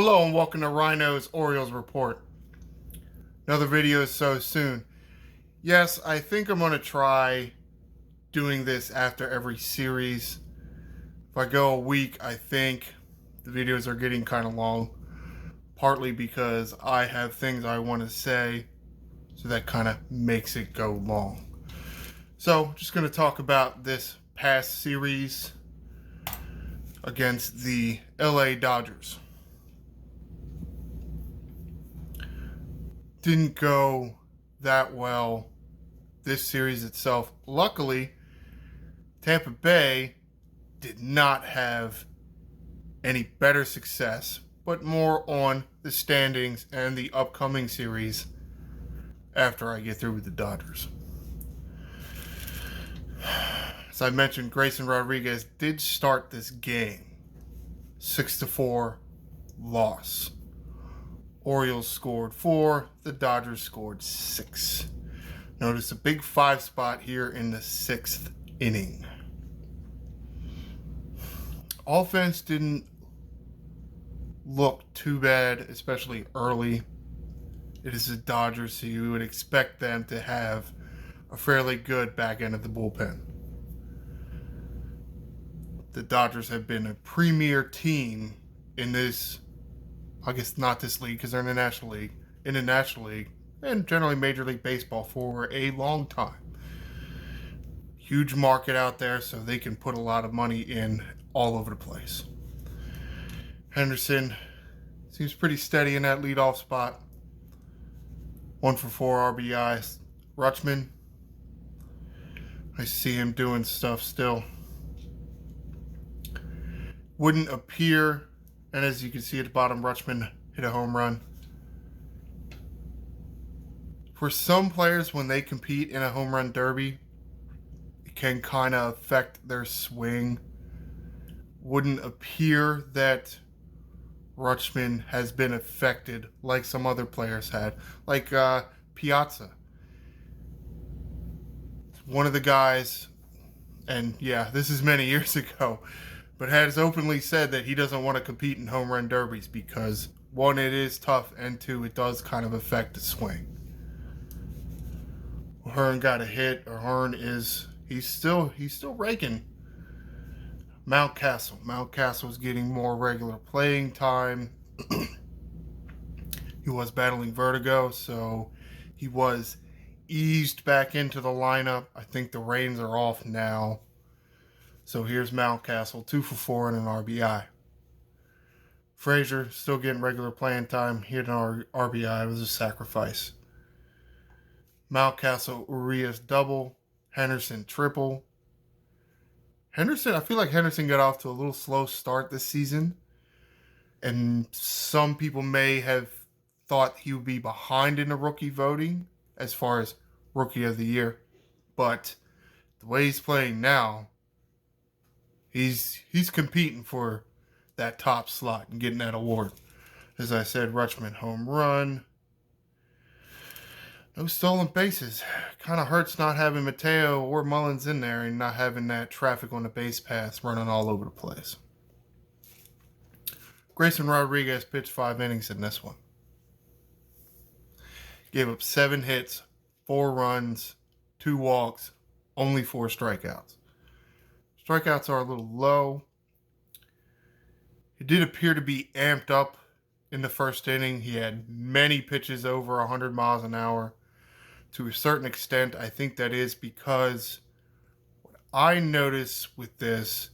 Hello and welcome to Ryno's Orioles Report. Another video so soon. Yes, I think I'm going to try doing this after every series. If I go a week, I think the videos are getting kind of long. Partly because I have things I want to say, so that kind of makes it go long. So, just going to talk about this past series against the LA Dodgers. Didn't go that well this series itself. Luckily, Tampa Bay did not have any better success, but more on the standings and the upcoming series after I get through with the Dodgers. As I mentioned, Grayson Rodriguez did start this game. 6-4 loss. Orioles scored 4, the Dodgers scored 6. Notice a big 5 spot here in the 6th inning. Offense didn't look too bad, especially early. It is the Dodgers, so you would expect them to have a fairly good back end of the bullpen. The Dodgers have been a premier team in this, I guess not this league because they're in the National League, and generally Major League Baseball for a long time. Huge market out there, so they can put a lot of money in all over the place. Henderson seems pretty steady in that leadoff spot. 1 for 4 RBIs. Rutschman, I see him doing stuff still. Wouldn't appear, and as you can see at the bottom, Rutschman hit a home run. For some players, when they compete in a home run derby, it can kind of affect their swing. Wouldn't appear that Rutschman has been affected like some other players had, like Piazza. One of the guys, and yeah, this is many years ago, but has openly said that he doesn't want to compete in home run derbies because, one, it is tough, and two, it does kind of affect the swing. Hearn got a hit, or Hearn is, he's still raking. Mountcastle's getting more regular playing time. He was battling vertigo, so he was eased back into the lineup. I think the reins are off now. So here's Mountcastle, 2 for 4 and an RBI. Frazier still getting regular playing time. He had an RBI. It was a sacrifice. Mountcastle, Urias double. Henderson triple. I feel like Henderson got off to a little slow start this season. And some people may have thought he would be behind in the rookie voting as far as rookie of the year. But the way he's playing now, he's competing for that top slot and getting that award. As I said, Rutschman home run. No stolen bases. Kind of hurts not having Mateo or Mullins in there and not having that traffic on the base paths running all over the place. Grayson Rodriguez pitched 5 innings in this one. Gave up 7 hits, 4 runs, 2 walks, only 4 strikeouts. Strikeouts are a little low. He did appear to be amped up in the first inning. He had many pitches over 100 miles an hour. To a certain extent, I think that is because what I notice with this,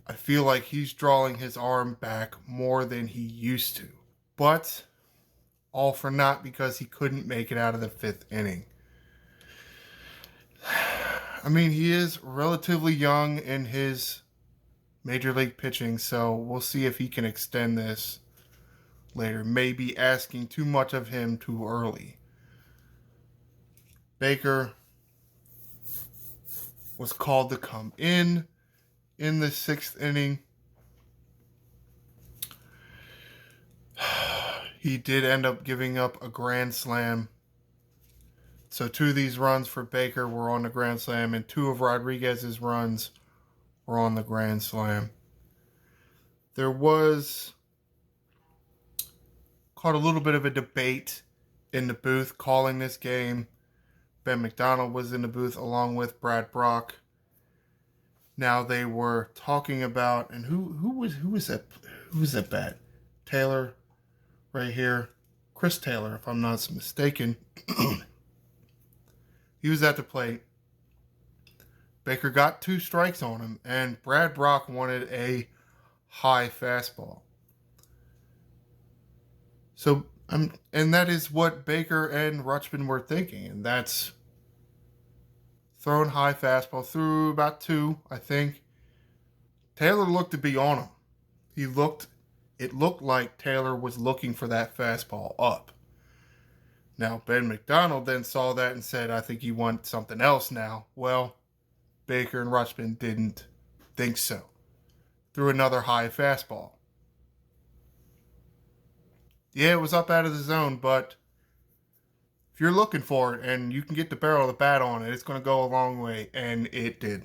I feel like he's drawing his arm back more than he used to. But all for naught because he couldn't make it out of the 5th inning. I mean, he is relatively young in his major league pitching, so we'll see if he can extend this later. Maybe asking too much of him too early. Baker was called to come in the 6th inning. He did end up giving up a grand slam. So 2 of these runs for Baker were on the grand slam, and 2 of Rodriguez's runs were on the grand slam. There was caught a little bit of a debate in the booth calling this game. Ben McDonald was in the booth along with Brad Brock. Now they were talking about, and who was that bat? Taylor, right here, Chris Taylor, if I'm not mistaken. He was at the plate. Baker got 2 strikes on him, and Brad Brock wanted a high fastball. So, and that is what Baker and Rutschman were thinking, and that's throwing high fastball through about 2, I think. Taylor looked to be on him. It looked like Taylor was looking for that fastball up. Now, Ben McDonald then saw that and said, I think you want something else now. Well, Baker and Rutschman didn't think so. Threw another high fastball. Yeah, it was up out of the zone, but if you're looking for it and you can get the barrel of the bat on it, it's going to go a long way, and it did.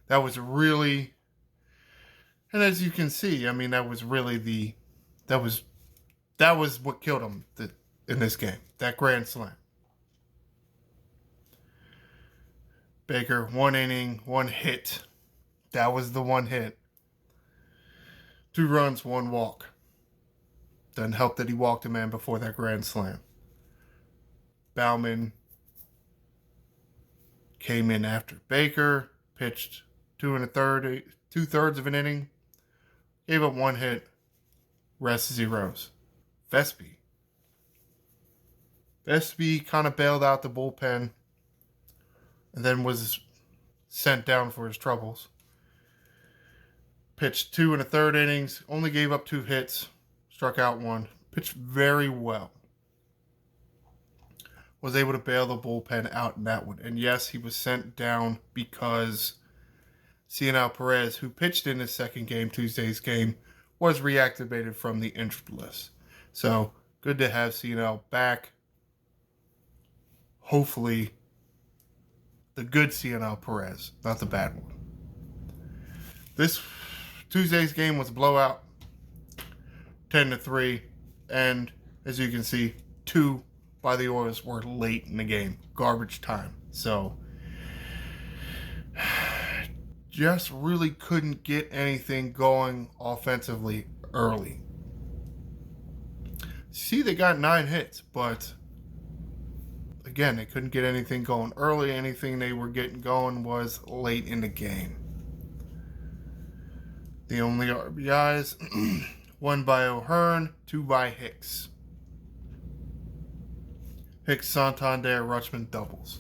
That was really, and as you can see, I mean, that was really that was what killed him in this game, that grand slam. Baker, 1 inning, 1 hit. That was the 1 hit. 2 runs, 1 walk. Doesn't help that he walked a man before that grand slam. Bauman came in after Baker, pitched 2 2/3 of an inning, gave up 1 hit, rest zeros. Vespi kind of bailed out the bullpen and then was sent down for his troubles. Pitched 2 1/3 innings, only gave up 2 hits, struck out 1, pitched very well. Was able to bail the bullpen out in that one. And yes, he was sent down because Cionel Perez, who pitched in his second game, Tuesday's game, was reactivated from the injured list. So, good to have Cionel back. Hopefully, the good Cionel Perez, not the bad one. This Tuesday's game was a blowout, 10-3, and as you can see, 2 by the Orioles were late in the game, garbage time. So, just really couldn't get anything going offensively early. See, they got 9 hits, but again, they couldn't get anything going early. Anything they were getting going was late in the game. The only RBIs, 1 by O'Hearn, 2 by Hicks. Hicks, Santander, Rutschman doubles.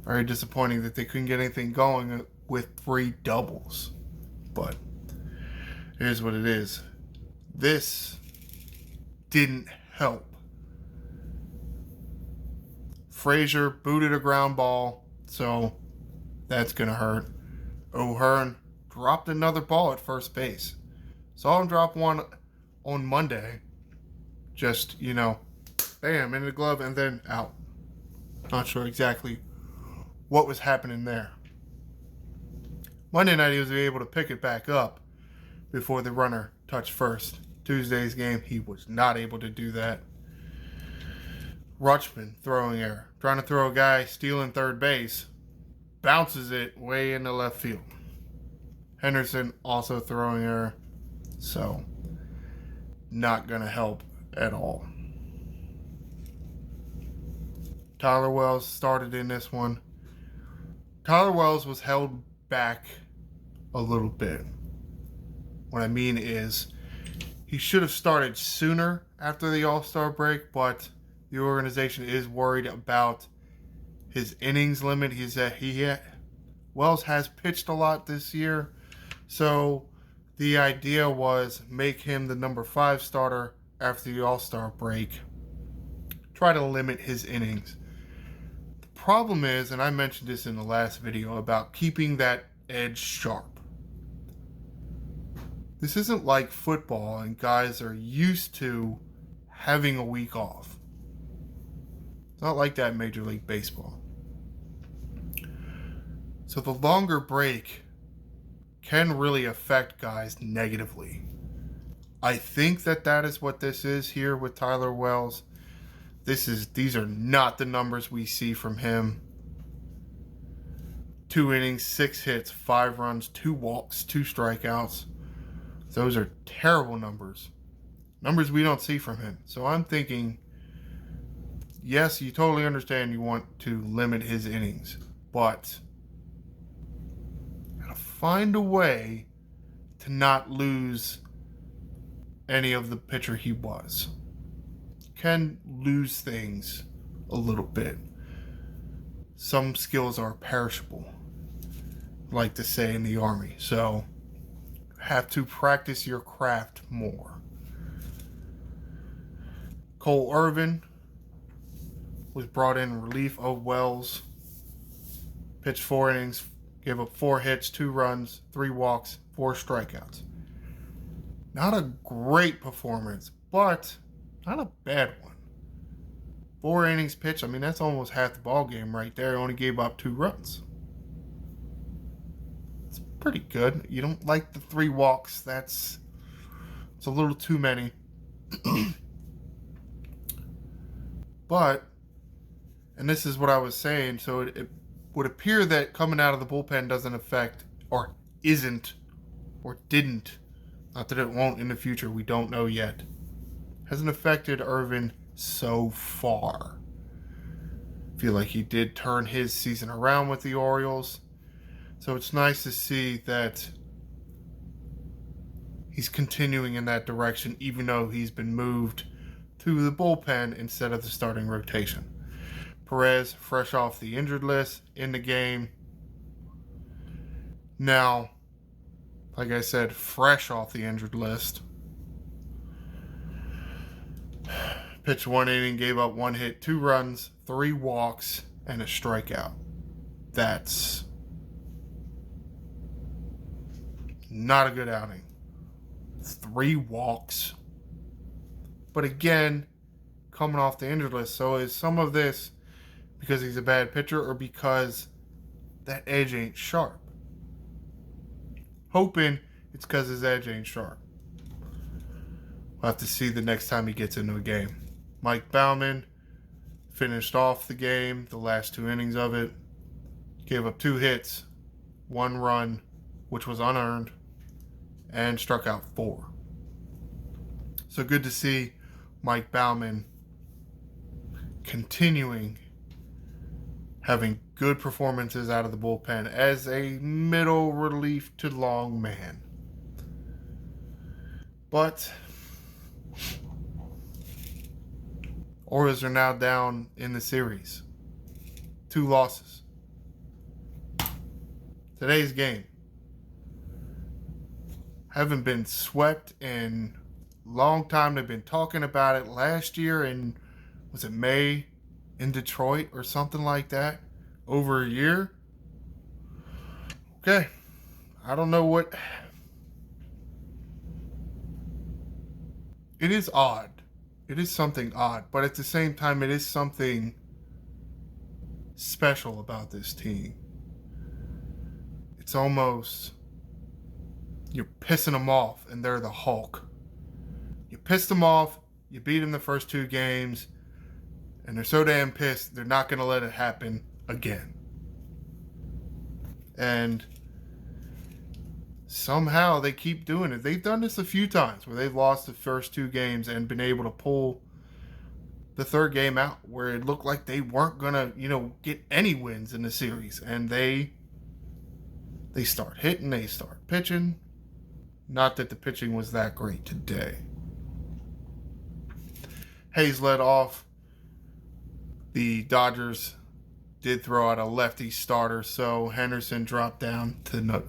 Very disappointing that they couldn't get anything going with 3 doubles. But here's what it is. This didn't help. Frazier booted a ground ball, so that's going to hurt. O'Hearn dropped another ball at first base. Saw him drop one on Monday. Just, bam, in the glove and then out. Not sure exactly what was happening there. Monday night he was able to pick it back up before the runner touched first. Tuesday's game he was not able to do that. Rutschman throwing error. Trying to throw a guy stealing third base. Bounces it way into left field. Henderson also throwing error. So, not going to help at all. Tyler Wells started in this one. Tyler Wells was held back a little bit. What I mean is, he should have started sooner after the All-Star break, but the organization is worried about his innings limit. Wells has pitched a lot this year, so the idea was make him the number 5 starter after the All-Star break. Try to limit his innings. The problem is, and I mentioned this in the last video, about keeping that edge sharp. This isn't like football and guys are used to having a week off. It's not like that in Major League Baseball. So the longer break can really affect guys negatively. I think that is what this is here with Tyler Wells. These are not the numbers we see from him. 2 innings, 6 hits, 5 runs, 2 walks, 2 strikeouts. Those are terrible numbers. Numbers we don't see from him. So I'm thinking, yes, you totally understand you want to limit his innings, but gotta find a way to not lose any of the pitcher he was. Can lose things a little bit. Some skills are perishable, like to say in the Army. So have to practice your craft more. Cole Irvin was brought in relief of Wells. Pitched 4 innings, gave up 4 hits, 2 runs, 3 walks, 4 strikeouts. Not a great performance, but not a bad one. 4 innings pitched, I mean, that's almost half the ball game right there. Only gave up 2 runs. It's pretty good. You don't like the 3 walks. It's a little too many. But, and this is what I was saying, so it would appear that coming out of the bullpen doesn't affect, or isn't, or didn't, not that it won't in the future, we don't know yet, hasn't affected Irvin so far. I feel like he did turn his season around with the Orioles, so it's nice to see that he's continuing in that direction, even though he's been moved to the bullpen instead of the starting rotation. Perez, fresh off the injured list, in the game. Now, like I said, fresh off the injured list. Pitched 1 inning, gave up 1 hit, 2 runs, 3 walks, and a strikeout. That's not a good outing. 3 walks. But again, coming off the injured list. So is some of this because he's a bad pitcher or because that edge ain't sharp? Hoping it's because his edge ain't sharp. We'll have to see the next time he gets into a game. Mike Baumann finished off the game, the last 2 innings of it. Gave up 2 hits, 1 run, which was unearned, and struck out 4. So good to see Mike Baumann continuing having good performances out of the bullpen as a middle relief to long man. But Orioles are now down in the series. 2 losses. Today's game. Haven't been swept in a long time. They've been talking about it last year in, was it May, in Detroit or something like that? Over a year? Okay. I don't know what. It is odd. It is something odd. But at the same time, it is something special about this team. It's almost, you're pissing them off and they're the Hulk. You pissed them off, you beat them the first 2 games, and they're so damn pissed, they're not going to let it happen again. And somehow they keep doing it. They've done this a few times where they've lost the first 2 games and been able to pull the 3rd game out where it looked like they weren't going to, get any wins in the series. And they start hitting, they start pitching. Not that the pitching was that great today. Hayes led off. The Dodgers did throw out a lefty starter, so Henderson dropped down to the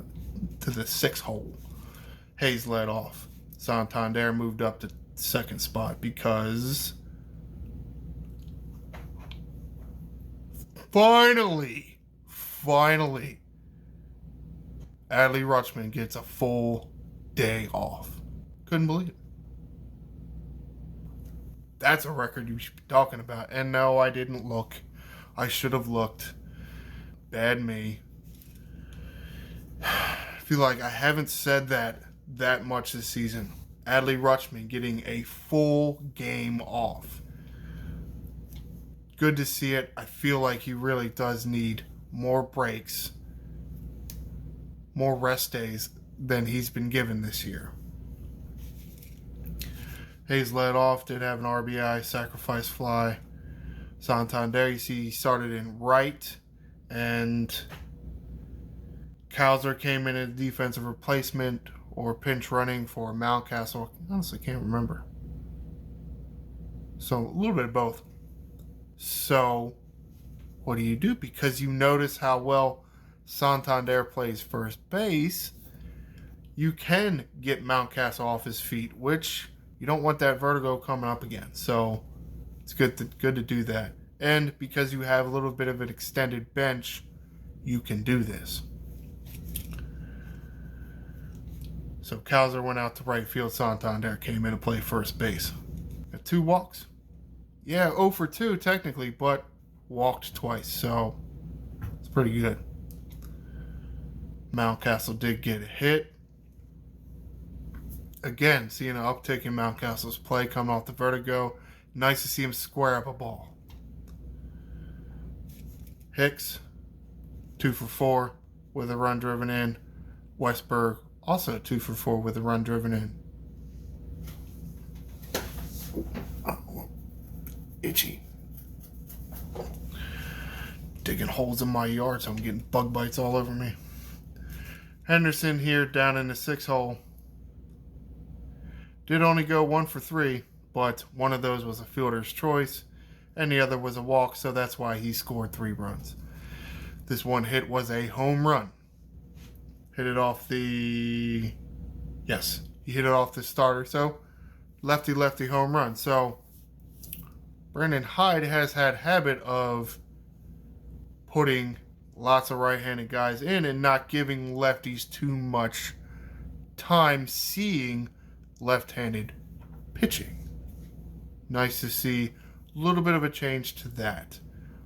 6th hole. Hayes led off. Santander moved up to 2nd spot because finally, Adley Rutschman gets a full day off. Couldn't believe it. That's a record you should be talking about. And no, I didn't look. I should have looked. Bad me. I feel like I haven't said that much this season. Adley Rutschman getting a full game off. Good to see it. I feel like he really does need more breaks, more rest days than he's been given this year. Hayes led off, did have an RBI, sacrifice fly. Santander, you see, he started in right, and Cowser came in as defensive replacement or pinch running for Mountcastle. I honestly can't remember. So a little bit of both. So what do? Because you notice how well Santander plays first base, you can get Mountcastle off his feet, which you don't want that vertigo coming up again. So it's good to do that. And because you have a little bit of an extended bench, you can do this. So Cowser went out to right field. Santander came in to play first base. Got 2 walks. Yeah, 0 for 2 technically, but walked twice. So it's pretty good. Mountcastle did get a hit. Again, seeing an uptick in Mountcastle's play coming off the vertigo. Nice to see him square up a ball. Hicks, 2 for 4 with a run driven in. Westberg, also 2 for 4 with a run driven in. Oh, itchy. Digging holes in my yard, so I'm getting bug bites all over me. Henderson here down in the 6 hole. Did only go 1 for 3, but one of those was a fielder's choice, and the other was a walk, so that's why he scored 3 runs. This one hit was a home run. Hit it off the... Yes, he hit it off the starter, so lefty home run. So Brandon Hyde has had habit of putting lots of right-handed guys in and not giving lefties too much time seeing left-handed pitching. Nice to see a little bit of a change to that.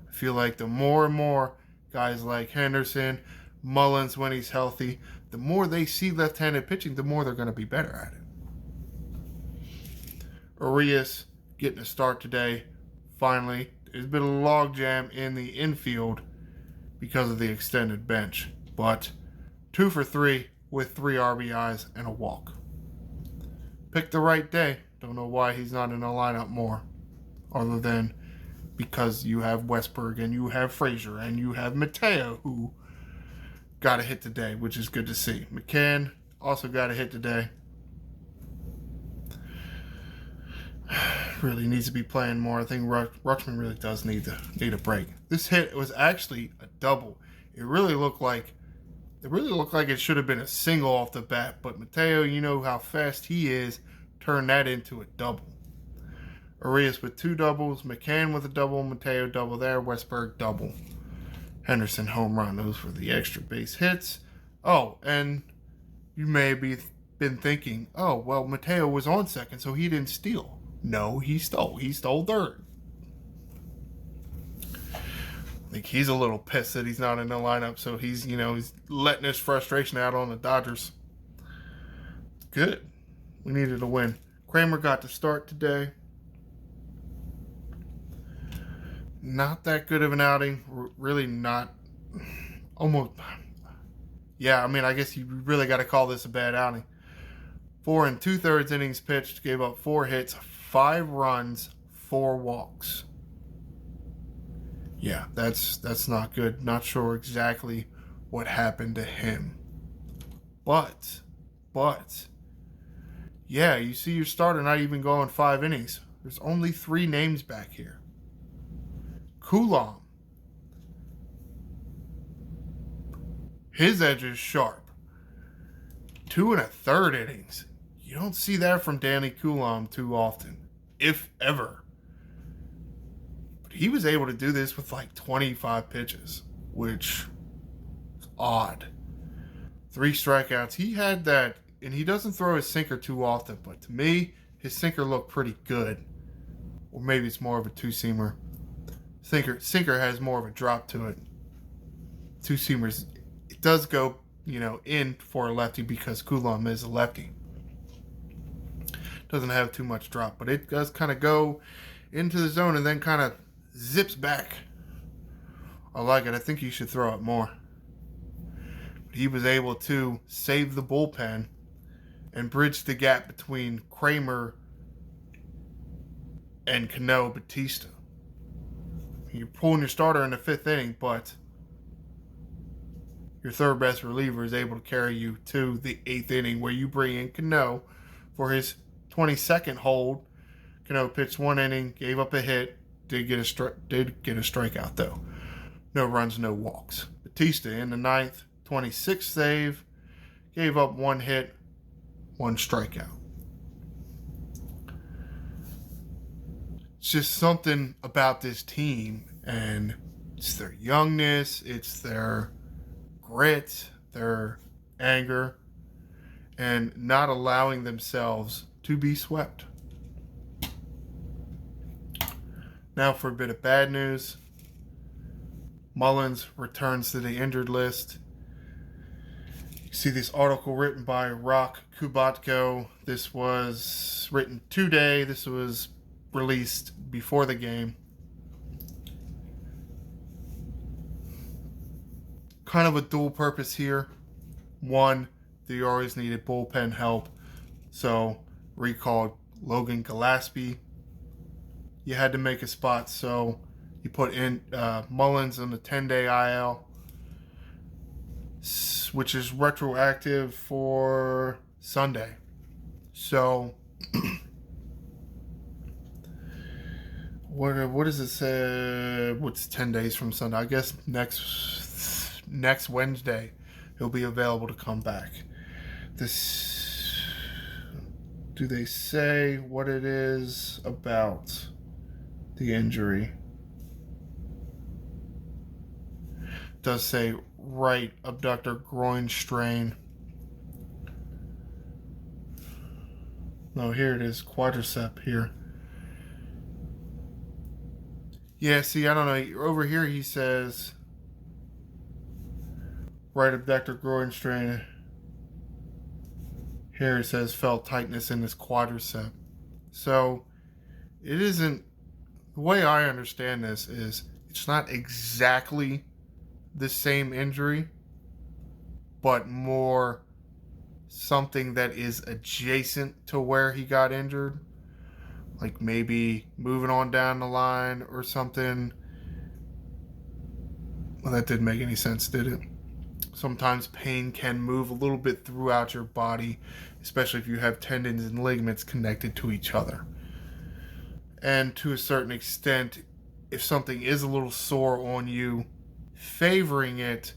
I feel like the more and more guys like Henderson, Mullins when he's healthy, the more they see left-handed pitching, the more they're going to be better at it. Arias getting a start today. Finally, there's been a logjam in the infield because of the extended bench, but 2 for 3 with 3 RBIs and a walk. Picked the right day. Don't know why he's not in the lineup more, other than because you have Westberg and you have Frazier and you have Mateo, who got a hit today, which is good to see. McCann also got a hit today. Really needs to be playing more. I think Rutschman really does need a break. This hit was actually a double. It really looked like it should have been a single off the bat, but Mateo, you know how fast he is, turned that into a double. Arias with 2 doubles, McCann with a double, Mateo double there, Westberg double. Henderson home run. Those were the extra base hits. Oh, and you may have been thinking, oh, well, Mateo was on second, so he didn't steal. No, he stole. He stole third. I think he's a little pissed that he's not in the lineup, so he's letting his frustration out on the Dodgers. Good. We needed a win. Kramer got to start today. Not that good of an outing. Really not. Almost. Yeah, I mean, I guess you really got to call this a bad outing. 4 2/3 innings pitched, gave up 4 hits, 5 runs, 4 walks. Yeah, that's not good. Not sure exactly what happened to him. But, yeah, you see your starter not even going 5 innings. There's only 3 names back here. Coulomb. His edge is sharp. 2 1/3 innings. You don't see that from Danny Coulomb too often, if ever. But he was able to do this with like 25 pitches, which is odd. 3 strikeouts. He had that, and he doesn't throw his sinker too often, but to me, his sinker looked pretty good. Or maybe it's more of a 2-seamer. Sinker has more of a drop to it. 2-seamers, it does go, in for a lefty because Coulomb is a lefty. Doesn't have too much drop, but it does kind of go into the zone and then kind of zips back. I like it. I think you should throw it more. But he was able to save the bullpen and bridge the gap between Kramer and Cano Batista. You're pulling your starter in the 5th inning, but your third best reliever is able to carry you to the 8th inning, where you bring in Cano for his 22nd hold. Cano pitched 1 inning, gave up a hit, did get a strikeout though. No runs, no walks. Batista in the 9th, 26th save, gave up 1 hit, 1 strikeout. It's just something about this team, and it's their youngness, it's their grit, their anger, and not allowing themselves to be swept. Now for a bit of bad news. Mullins returns to the injured list. You see this article written by Rock Kubatko. This was written today. This was released before the game. Kind of a dual purpose here. One, the Orioles needed bullpen help, so recalled Logan Gillespie. You had to make a spot, so you put in Mullins on the 10-day IL, which is retroactive for Sunday. So, what does it say? What's 10 days from Sunday? I guess next Wednesday he'll be available to come back. Do they say what it is about the injury? It does say right abductor groin strain. No, here it is, quadricep here. Yeah, see, I don't know. Over here he says right abductor groin strain. Here it says felt tightness in his quadricep. So it isn't, the way I understand this is it's not exactly the same injury, but more something that is adjacent to where he got injured. Like maybe moving on down the line or something. Well, that didn't make any sense, did it? Sometimes pain can move a little bit throughout your body, especially if you have tendons and ligaments connected to each other. And to a certain extent, if something is a little sore on you, favoring it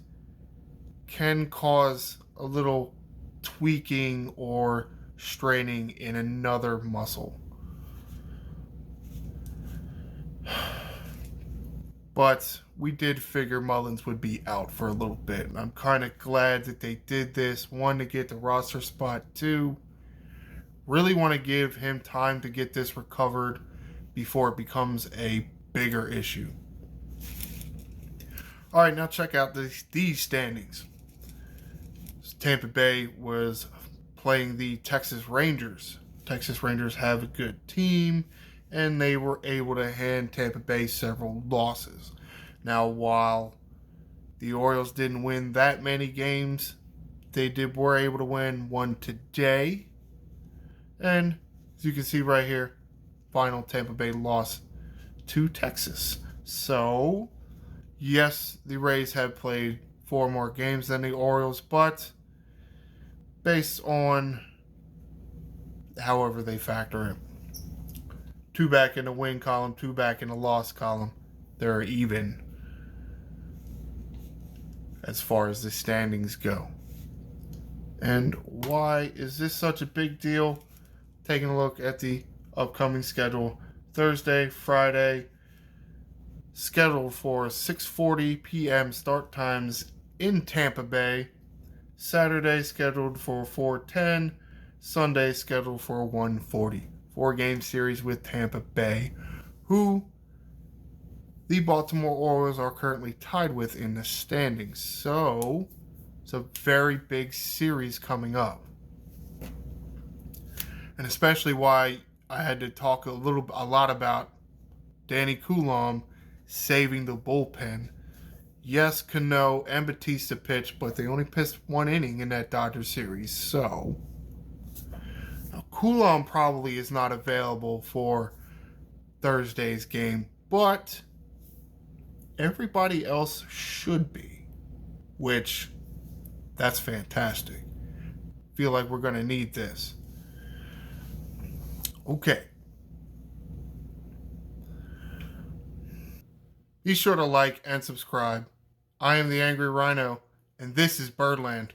can cause a little tweaking or straining in another muscle. But we did figure Mullins would be out for a little bit. And I'm kind of glad that they did this. One, to get the roster spot. Two, really want to give him time to get this recovered before it becomes a bigger issue. All right, now check out these standings. Tampa Bay was playing the Texas Rangers. Texas Rangers have a good team, and they were able to hand Tampa Bay several losses. Now, while the Orioles didn't win that many games, they were able to win one today. And as you can see right here, final Tampa Bay loss to Texas. So, yes, the Rays have played 4 more games than the Orioles, but based on however they factor it, 2 back in the win column, 2 back in the loss column, they're even as far as the standings go. And why is this such a big deal? Taking a look at the upcoming schedule. Thursday, Friday, scheduled for 6:40 p.m. start times in Tampa Bay. Saturday scheduled for 4:10. Sunday scheduled for 1:40. 4-game series with Tampa Bay, who the Baltimore Orioles are currently tied with in the standings. So it's a very big series coming up. and especially why I had to talk a lot about Danny Coulomb saving the bullpen. Yes, Cano and Batista pitched, but they only pitched one inning in that Dodgers series. So, now Coulomb probably is not available for Thursday's game, but everybody else should be, which that's fantastic. Feel like we're going to need this. Okay. Be sure to like and subscribe. I am the Angry Ryno, and this is Birdland.